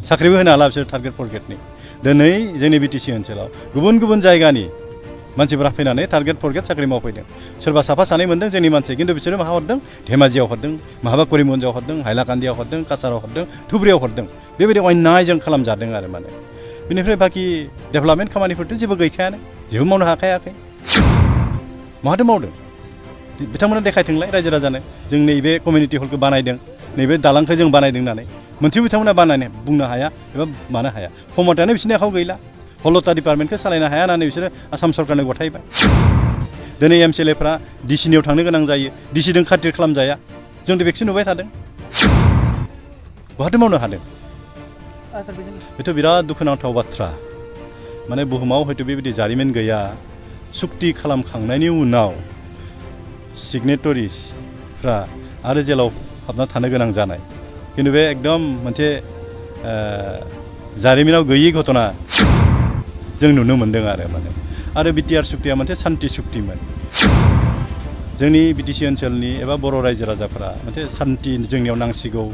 साख्रिबो होनो हाला बिसोर टार्गेट फरगेटनि दिनै जोंनि बिटिसि ओनसोलाव गुबुन गुबुन जायगानि मानसिफोरा फैनानै टार्गेट फरगेट साख्रि मावफैदों सोरबा साफा सानै मोनदों जोंनि मानसि खिन्थु बिसोरो माहा हरदों धेमाजियाव हरदों माहाबा करिमगन्जआव हरदों हाइलाकान्दियाव हरदों काछाराव हरदों धुबुरियाव हरदों बेबायदि अन्यायजों खालामजादों आरो माने बेनिफ्राय बाखि डेभेलपमेन्ट खामानिफोरथ' जेबो गैखायानो जेबो मावनो हाखायाखै माहाथो मावदों बिथांमोना देखायथोंलाय रायजो राजानो जों नैबे कमिउनिटि हलखौ बानायदों नैबे दालांखौ जों बानायदों होननानै मोनसेबो बिथांमोना बानायनो बुंनो हाया एबा मानो हाया क्षमतायानो बिसोरनि आखायाव गैला हलता डिपार्टमेन्टखौ सालायनो हाया होननानै बिसोरो आसाम सरकारनो गथायबाय दिनै एमसिएलएफ्रा डिसिनियाव थांनो गोनां जायो डिसिजों खाथिर खालामजाया जों बेखौसो नुबाय थादों बहाथो मावनो हादों बेथ' बिराद दुखुनांथाव बाथ्रा माने बुहुमाव हयथ' बेबायदि जारिमिन गैया सुक्ति खालामखांनायनि उनाव सिगनेटरिसफ्रा आरो जेलाव हाबना थानो गोनां जानाय खिन्थु बे एकदम मोनसे जारिमिनाव गैयि घटना जों नुनो मोन्दों आरो बिटिआर सुक्तिया मोनसे सान्ति सुक्तिमोन जोंनि बिटिसि ओनसोलनि एबा बर' रायजो राजाफोरा मोनसे सान्ति जोंनियाव नांसिगौ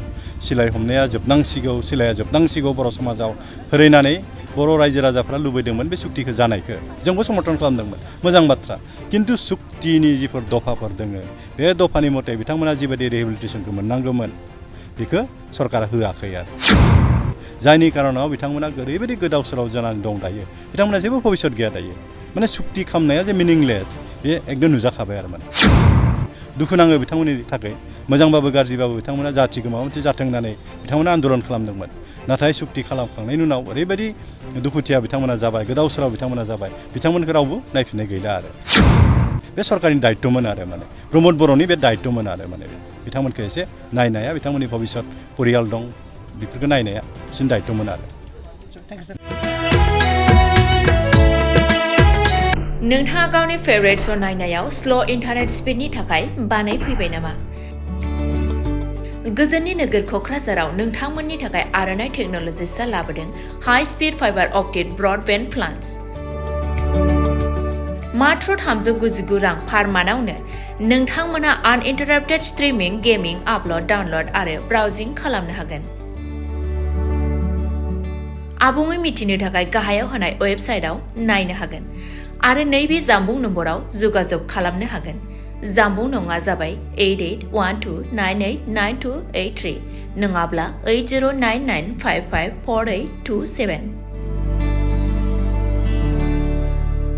सिलाय हमनाया जोबनांसिगौ सिलाया जोबनांसिगौ बर' समाजाव होरैनानै बर' रायजो राजाफ्रा लुबैदोंमोन बे सुक्तिखौ जानायखौ जोंबो समर्थन खालामदोंमोन मोजां बाथ्रा खिन्थु सुक्तिनि जिफोर दफाफोर दोङो बे दफानि मथे बिथांमोना जिबायदि रिहेबिलिटेसनखौ मोननांगौमोन बेखौ सरकारा होआखै आरो जायनि कारनाव बिथांमोना ओरैबायदि गोदाव सोराव जानानै दं दायो बिथांमोना जेबो भबिष्यत गैया दायो माने सुक्ति खालामनाया जे मिनिंलेस बे एकदम नुजाखाबाय आरो माने दुखु नाङो बिथांमोननि थाखाय मोजांबाबो गाज्रिबाबो बिथांमोना जाथिखौ माबा मोनसे जाथों होननानै बिथांमोना आन्दलन खालामदोंमोन नाथाय सुक्ति खालामखांनायनि उनाव ओरैबायदि दुखुथिया बिथांमोना जाबाय गोदाव सोराव बिथांमोना जाबाय बिथांमोनखौ रावबो नायफिननाय गैला आरो बे सरकारनि दायित्वमोन आरो माने प्रमद बर'नि बे दायित्वमोन आरो माने बिथांमोनखौ एसे नायनाया बिथांमोननि भबिष्यत परियाल दं बेफोरखौ नायनाया बिसोरनि दायित्वमोन आरो नोंथाङा गावनि फेभरेट श' नायनायाव स्ल' इन्टारनेट स्पिडनि थाखाय बानायफैबाय नामा? गोजोननि नोगोर क'क्राझाराव नोंथांमोननि थाखाय आर'नाइ टेक्न'लजिसआ लाबोदों high speed fibre optic broadband plans मात्र 399 रां पार मान्थआवनो नोंथांमोना आनइन्टाराप्टेड स्ट्रिमिं गेमिं आपल'ड डाउनल'ड आरो ब्राउजिं खालामनो हागोन आबुङै मिथिनो थाखाय गाहायाव होनाय वेबसाइटआव नायनो हागोन आरो नैबे जामबुं नम्बराव जगाजग खालामनो हागोन जामबुं नङा जाबाय 8812989283 नङाब्ला 8099554827